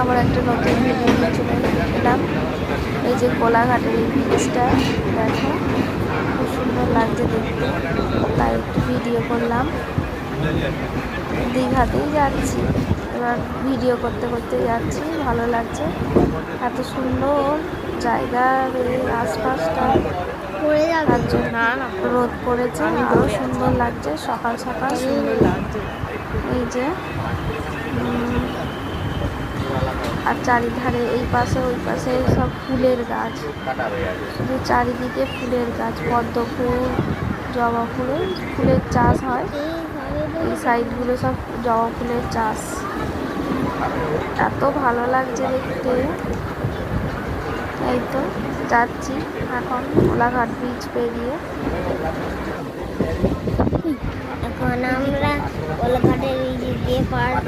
আবার একটা নতুন ভিডিও নিয়ে চলে এলাম। এই যে কোলাঘাটের এই ব্রিজটা দেখো, খুব সুন্দর লাগছে দেখতে, তাই একটু ভিডিও করলাম। দীঘাতেই যাচ্ছি, এবার ভিডিও করতে করতে যাচ্ছি, ভালো লাগছে, এত সুন্দর জায়গার এই আশপাশটা। তার জন্য রোদ পড়েছে, আরও সুন্দর লাগছে, সকাল সকাল সুন্দর লাগছে। এই যে আর চারিধারে এই পাশে ওই পাশে সব ফুলের গাছ, শুধু চারিদিকে ফুলের গাছ, পদ্ম ফুল, জবা ফুলের চাষ হয়। এই সাইডগুলো সব জবা ফুলের চাষ, এত ভালো লাগছে দেখতে। এই তো যাচ্ছি এখন কোলাঘাট ব্রিজ পেরিয়ে। এখন আমরা কোলাঘাটের এই যে পার্ক